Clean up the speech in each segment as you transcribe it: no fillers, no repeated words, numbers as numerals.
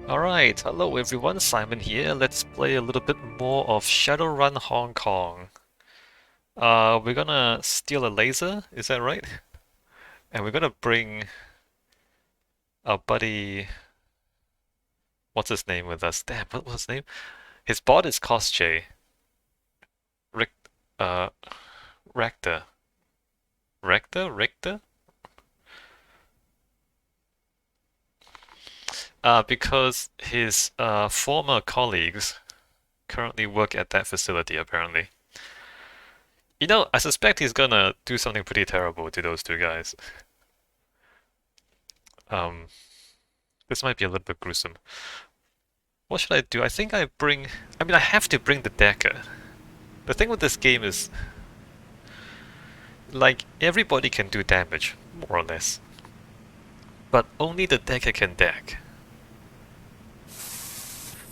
Alright, hello everyone, Simon here. Let's play a little bit more of Shadowrun Hong Kong. We're gonna steal a laser, is that right? And we're gonna bring our buddy, what's his name with us? Damn, what was his name? His bot is Cosjay. Rick, uh, Racter. Racter? Richter? Because his former colleagues currently work at that facility, apparently. You know, I suspect he's gonna do something pretty terrible to those two guys. Um, this might be a little bit gruesome. What should I do? I mean, I have to bring the Decker. The thing with this game is, like, everybody can do damage, more or less. But only the Decker can deck.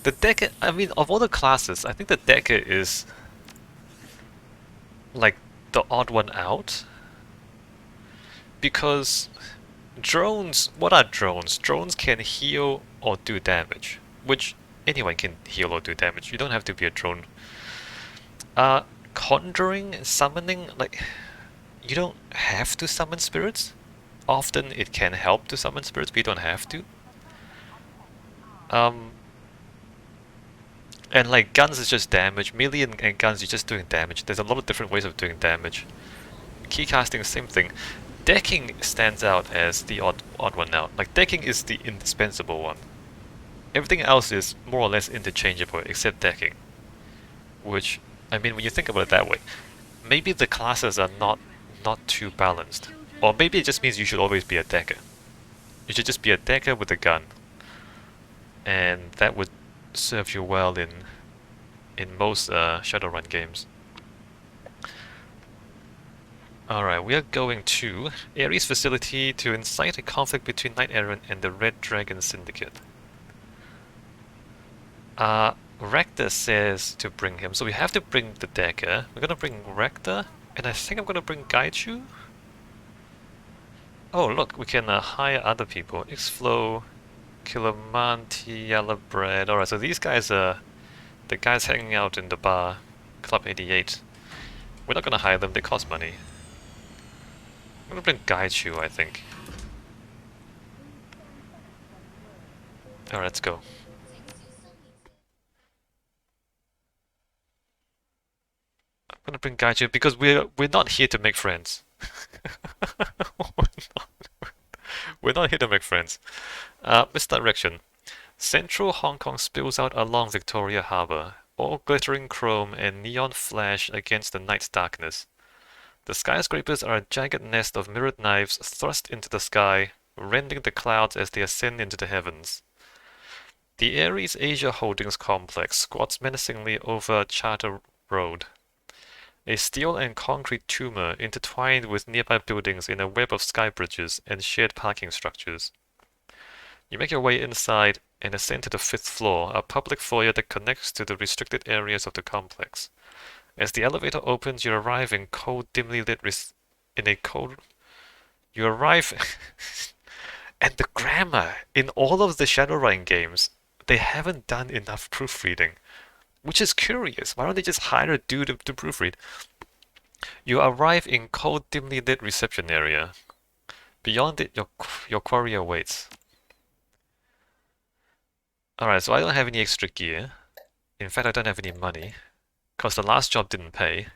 The Decker, I mean, of all the classes, I think the Decker is, like, the odd one out. Because drones, what are drones? Drones can heal or do damage. Which anyone can heal or do damage. You don't have to be a drone. Uh, Conjuring, summoning, like, you don't have to summon spirits. Often it can help to summon spirits, but you don't have to. Um, and like guns is just damage. Melee and guns, you're just doing damage. There's a lot of different ways of doing damage. Keycasting, same thing. Decking stands out as the odd one out. Like decking is the indispensable one. Everything else is more or less interchangeable except decking. Which, I mean, when you think about it that way, maybe the classes are not too balanced. Or maybe it just means you should always be a decker. You should just be a decker with a gun. And that would serve you well in most Shadowrun games. Alright, we are going to Ares facility to incite a conflict between Knight Errant and the Red Dragon Syndicate. Racter says to bring him, so we have to bring the Decker. We're gonna bring Racter, and I think I'm gonna bring Gaichu. Oh look, we can hire other people. Xflow, Kilomanti, Yellow Bread. Alright, so these guys are the guys hanging out in the bar, Club 88. We're not gonna hire them, they cost money. I'm gonna bring Gaichu, I think. Alright, let's go. I'm gonna bring Gaichu because we're not here to make friends. We're not here to make friends. Misdirection. Central Hong Kong spills out along Victoria Harbour, all glittering chrome and neon flash against the night's darkness. The skyscrapers are a jagged nest of mirrored knives thrust into the sky, rending the clouds as they ascend into the heavens. The Ares Asia Holdings complex squats menacingly over Charter Road, a steel and concrete tumor intertwined with nearby buildings in a web of sky bridges and shared parking structures. You make your way inside and ascend to the fifth floor, a public foyer that connects to the restricted areas of the complex. As the elevator opens, you arrive in cold, dimly lit in a cold. You arrive, and the grammar in all of the Shadowrun games, they haven't done enough proofreading, which is curious. Why don't they just hire a dude to proofread? You arrive in cold, dimly lit reception area. Beyond it, your quarry awaits. Alright, so I don't have any extra gear. In fact, I don't have any money, because the last job didn't pay.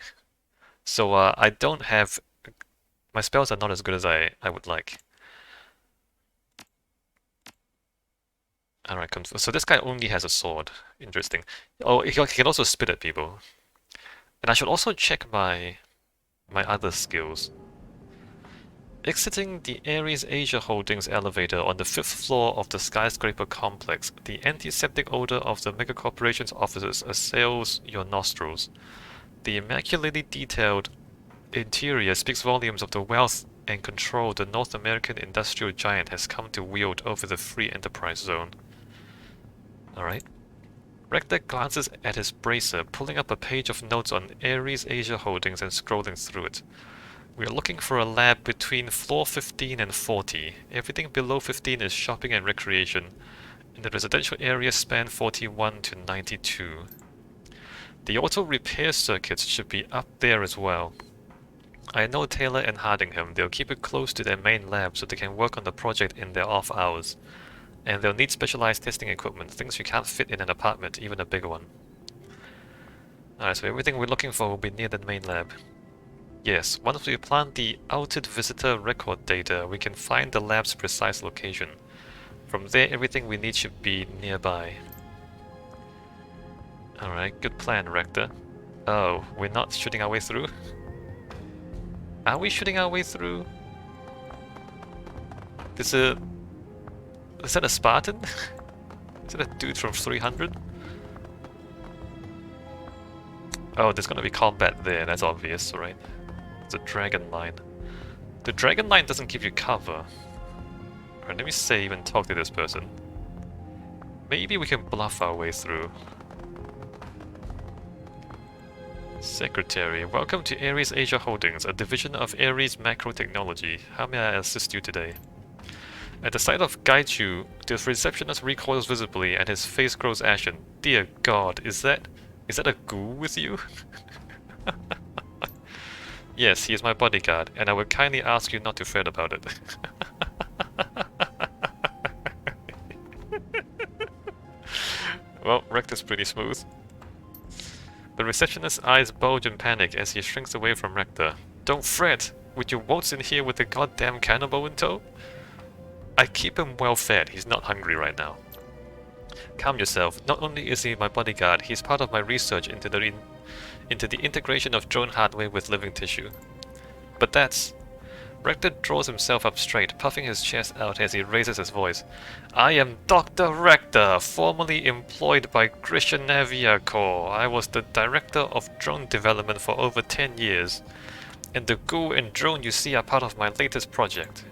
So I don't have... My spells are not as good as I would like. Alright, so this guy only has a sword. Interesting. Oh, he can also spit at people. And I should also check my other skills. Exiting the Ares Asia Holdings elevator on the fifth floor of the skyscraper complex, the antiseptic odor of the megacorporation's offices assails your nostrils. The immaculately detailed interior speaks volumes of the wealth and control the North American industrial giant has come to wield over the free enterprise zone. Alright. Racter glances at his bracer, pulling up a page of notes on Ares Asia Holdings and scrolling through it. We are looking for a lab between floor 15 and 40. Everything below 15 is shopping and recreation. In the residential area span 41 to 92. The auto repair circuits should be up there as well. I know Taylor and Hardingham, they'll keep it close to their main lab so they can work on the project in their off hours. And they'll need specialized testing equipment, things you can't fit in an apartment, even a big one. Alright, so everything we're looking for will be near the main lab. Yes, once we plant the outed visitor record data, we can find the lab's precise location. From there, everything we need should be nearby. Alright, good plan, Racter. Oh, we're not shooting our way through? Are we shooting our way through? Is that a Spartan? Is that a dude from 300? Oh, there's gonna be combat there, that's obvious, right? It's a dragon line. The dragon line doesn't give you cover. Alright, let me save and talk to this person. Maybe we can bluff our way through. Secretary, welcome to Ares Asia Holdings, a division of Ares Macro Technology. How may I assist you today? At the sight of Gaichu, the receptionist recoils visibly and his face grows ashen. Dear God, is that a ghoul with you? Yes, he is my bodyguard, and I would kindly ask you not to fret about it. Well, Racter's pretty smooth. The receptionist's eyes bulge in panic as he shrinks away from Racter. Don't fret! Would you waltz in here with the goddamn cannibal in tow? I keep him well fed, he's not hungry right now. Calm yourself, not only is he my bodyguard, he's part of my research into the integration of drone hardware with living tissue. But that's... Racter draws himself up straight, puffing his chest out as he raises his voice. I am Dr. Racter, formerly employed by Grishanavia Corps. I was the director of drone development for over 10 years. And the ghoul and drone you see are part of my latest project.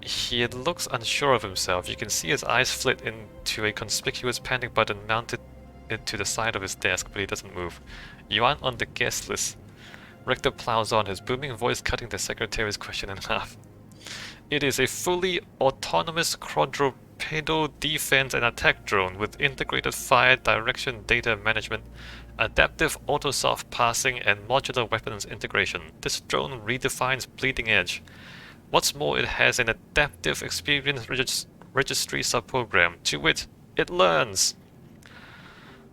He looks unsure of himself. You can see his eyes flit into a conspicuous panic button mounted to the side of his desk, but he doesn't move. You aren't on the guest list. Racter plows on, his booming voice cutting the secretary's question in half. It is a fully autonomous quadrupedal defense and attack drone with integrated fire direction data management, adaptive autosoft passing, and modular weapons integration. This drone redefines bleeding edge. What's more, it has an adaptive experience registry subprogram. To wit, it learns!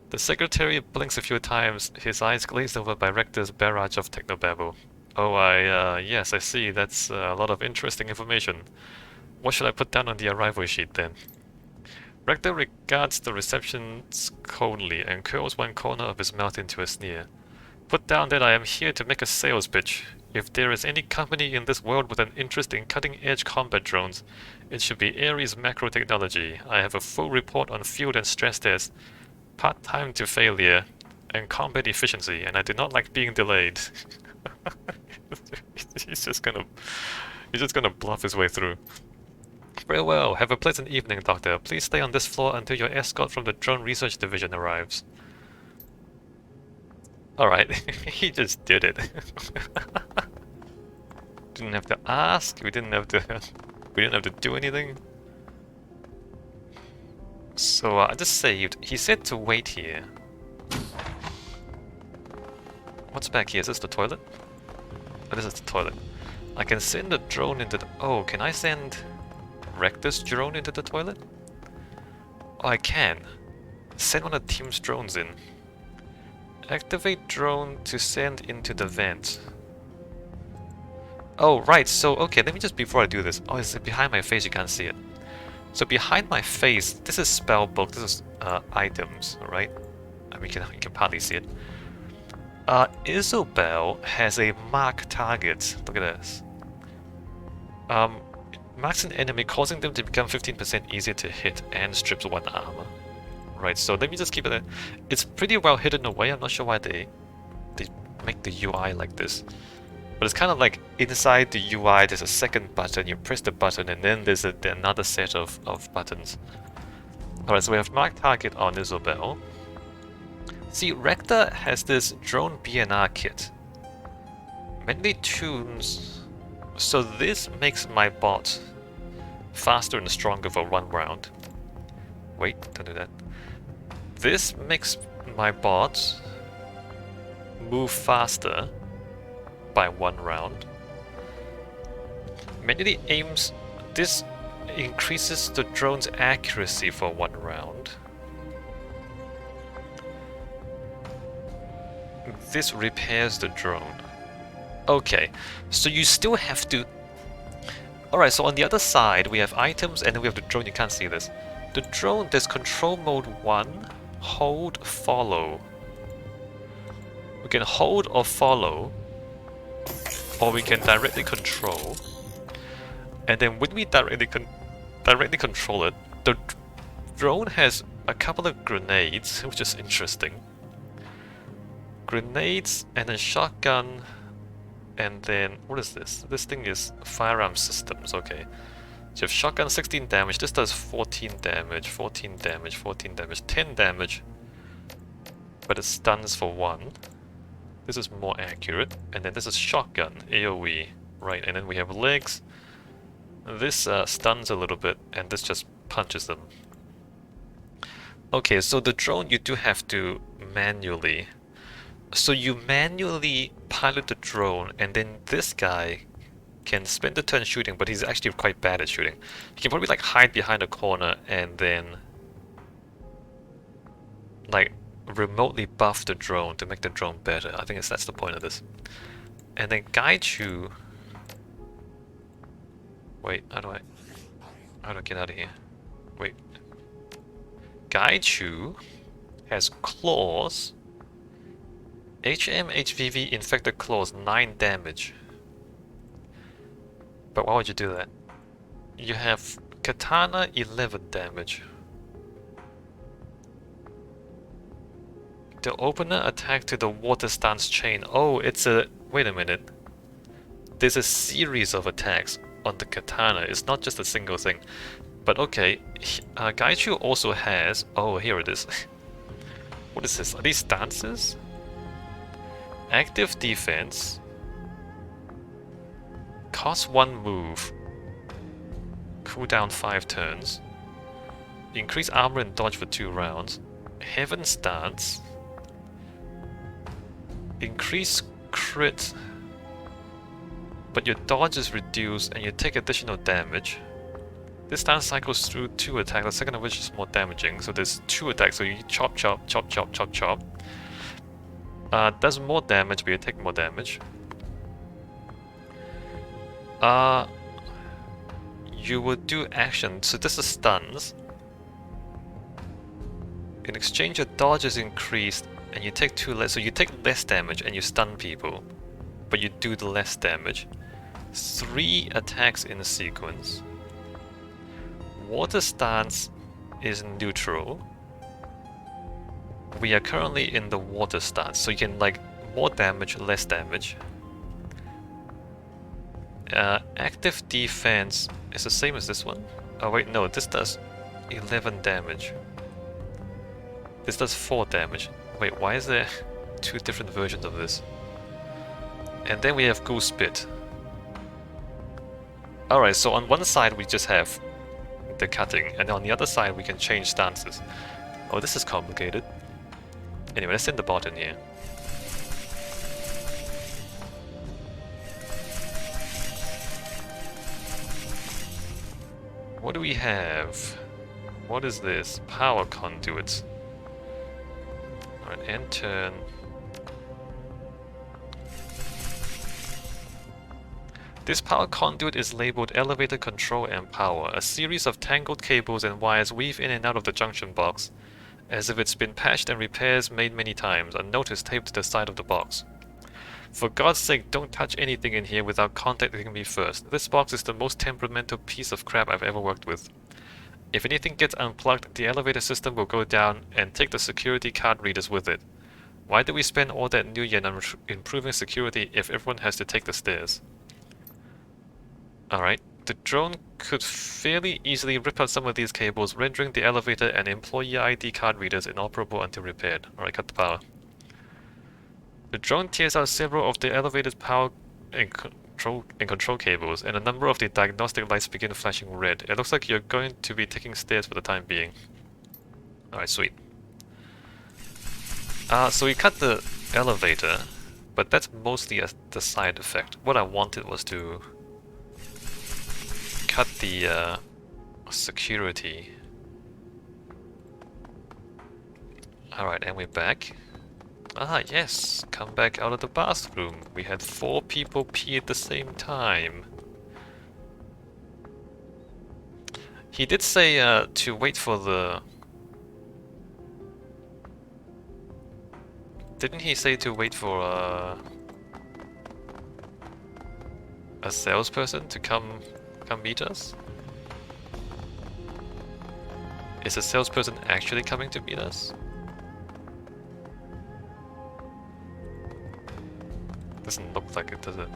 The secretary blinks a few times, his eyes glazed over by Racter's barrage of technobabble. Oh, yes, I see, that's a lot of interesting information. What should I put down on the arrival sheet then? Racter regards the receptionist coldly and curls one corner of his mouth into a sneer. Put down that I am here to make a sales pitch. If there is any company in this world with an interest in cutting-edge combat drones, it should be Ares Macro Technology. I have a full report on field and stress tests, part-time to failure, and combat efficiency, and I do not like being delayed. He's just gonna bluff his way through. Very well, have a pleasant evening, Doctor. Please stay on this floor until your escort from the Drone Research Division arrives. Alright, he just did it. Didn't have to ask, we didn't have to do anything. So I just saved. He said to wait here. What's back here? Is this the toilet? Oh, this is the toilet. I can send a drone into the... Oh, can I send Racter's drone into the toilet? Oh, I can. Send one of the team's drones in. Activate drone to send into the vent. Oh, right. So, okay, let me just, before I do this... Oh, is it behind my face? You can't see it. So behind my face, this is spell book, this is items, right? You can partly see it. Isobel has a mark target. Look at this. Marks an enemy, causing them to become 15% easier to hit and strips one armor. Right, so let me just keep it. It's pretty well hidden away. I'm not sure why they make the UI like this. But it's kind of like inside the UI there's a second button, you press the button and then there's another set of buttons. Alright, so we have mark target on Isobel. See, Racter has this drone BNR kit. Many tunes. So this makes my bot faster and stronger for one round. Wait, don't do that. This makes my bot move faster by 1 round. Manually aims. This increases the drone's accuracy for 1 round. This repairs the drone. Okay, so you still have to... Alright, so on the other side we have items and then we have the drone. You can't see this. The drone, there's control mode 1, hold, follow. We can hold or follow, or we can directly control. And then when we directly control it, the drone has a couple of grenades, which is interesting. Grenades, and then shotgun, and then... what is this? This thing is firearm systems, okay. So you have shotgun, 16 damage, this does 14 damage, 14 damage, 14 damage, 10 damage. But it stuns for 1. This is more accurate. And then this is shotgun, AoE. Right, and then we have legs. This stuns a little bit, and this just punches them. Okay, so the drone you do have to manually... So you manually pilot the drone, and then this guy can spend the turn shooting, but he's actually quite bad at shooting. He can probably like hide behind a corner and then like remotely buff the drone to make the drone better. I think that's the point of this. And then Gaichu... Wait, how do I get out of here? Wait. Gaichu has claws. HVV infected claws, 9 damage. But why would you do that? You have katana, 11 damage. The opener attack to the water stance chain. Oh, it's a... wait a minute. There's a series of attacks on the katana. It's not just a single thing. But okay, Gaichu also has... oh, here it is. What is this? Are these stances? Active defense. Cost 1 move. Cooldown 5 turns. Increase armor and dodge for 2 rounds. Heaven stance. Increase crit. But your dodge is reduced and you take additional damage. This stance cycles through 2 attacks, the second of which is more damaging. So there's 2 attacks, so you chop, chop, chop, chop, chop, chop. Does more damage, but you take more damage. You would do action, so this is stuns. In exchange, your dodge is increased and you take 2 less, so you take less damage and you stun people, but you do the less damage. 3 attacks in a sequence. Water stance is neutral. We are currently in the water stance, so you can like more damage, less damage. Active defense is the same as this one. Oh wait, no, this does 11 damage. This does 4 damage. Wait, why is there 2 different versions of this? And then we have Goose Spit. Alright, so on one side we just have the cutting, and on the other side we can change stances. Oh, this is complicated. Anyway, let's send the bot in here. What do we have? What is this? Power conduits. Alright, end turn. This power conduit is labeled Elevator Control and Power. A series of tangled cables and wires weave in and out of the junction box, as if it's been patched and repairs made many times. A notice taped to the side of the box. For God's sake, don't touch anything in here without contacting me first. This box is the most temperamental piece of crap I've ever worked with. If anything gets unplugged, the elevator system will go down and take the security card readers with it. Why do we spend all that new yen on improving security if everyone has to take the stairs? Alright, the drone could fairly easily rip out some of these cables, rendering the elevator and employee ID card readers inoperable until repaired. Alright, cut the power. The drone tears out several of the elevator's power and control cables, and a number of the diagnostic lights begin flashing red. It looks like you're going to be taking stairs for the time being. Alright, sweet. So we cut the elevator, but that's mostly the side effect. What I wanted was to cut the security. Alright, and we're back. Ah, yes, come back out of the bathroom. We had 4 people pee at the same time. He did say to wait for the... Didn't he say to wait for a salesperson to come meet us? Is the salesperson actually coming to meet us? Doesn't look like it, does it?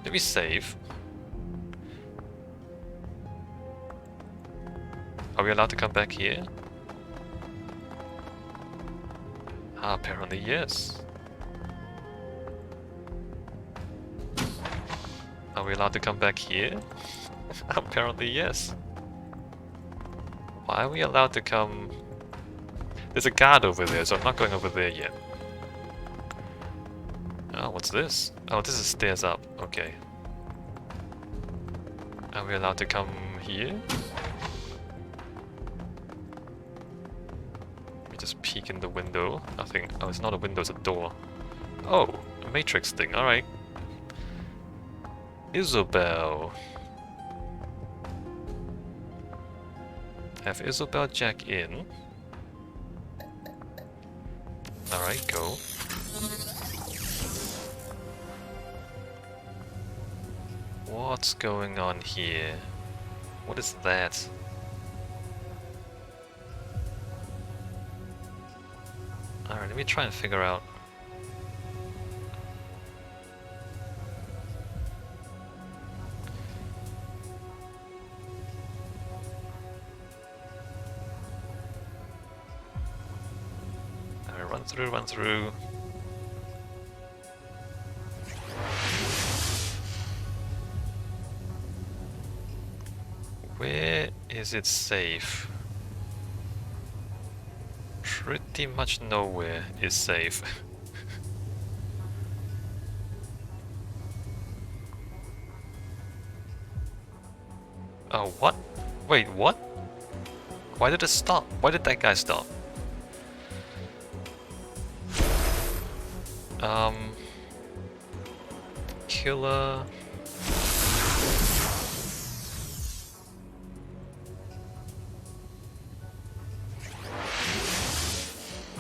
Let me save. Are we allowed to come back here? Ah, apparently yes. Are we allowed to come back here? Apparently yes. Why are we allowed to come... There's a guard over there, so I'm not going over there yet. Oh, what's this? Oh, this is stairs up. Okay. Are we allowed to come here? Let me just peek in the window. Nothing. Oh, it's not a window, it's a door. Oh, a matrix thing. Alright. Isobel. Have Isobel jack in. Alright, go. What's going on here? What is that? Alright, let me try and figure out. Alright, run through. Where is it safe? Pretty much nowhere is safe. Oh, what? Wait, what? Why did it stop? Why did that guy stop? Killer...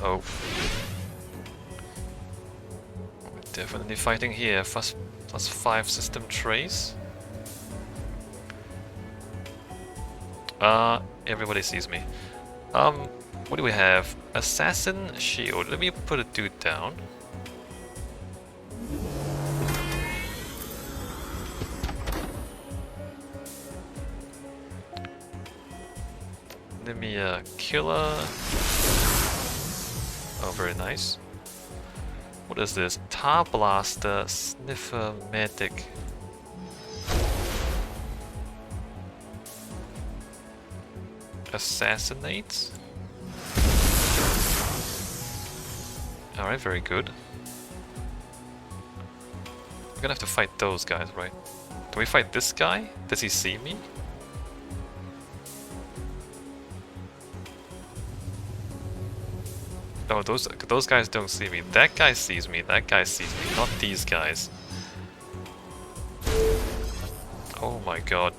Oh. We're definitely fighting here. Plus 5 system trace. Everybody sees me. What do we have? Assassin shield. Let me put a dude down. Let me, killer. Oh, very nice. What is this? Tar Blaster, Sniffer, Medic. Assassinate? Alright, very good. We're gonna have to fight those guys, right? Do we fight this guy? Does he see me? No, those guys don't see me. That guy sees me. That guy sees me. Not these guys. Oh my god.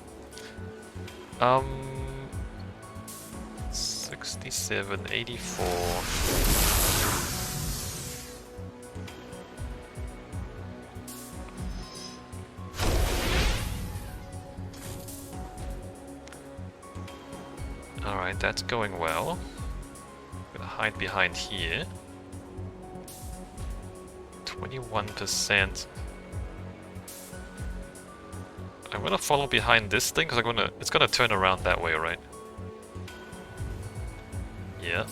67, 84. Alright, that's going well. Hide behind here. 21%. I'm gonna follow behind this thing because it's gonna turn around that way, right? Yeah.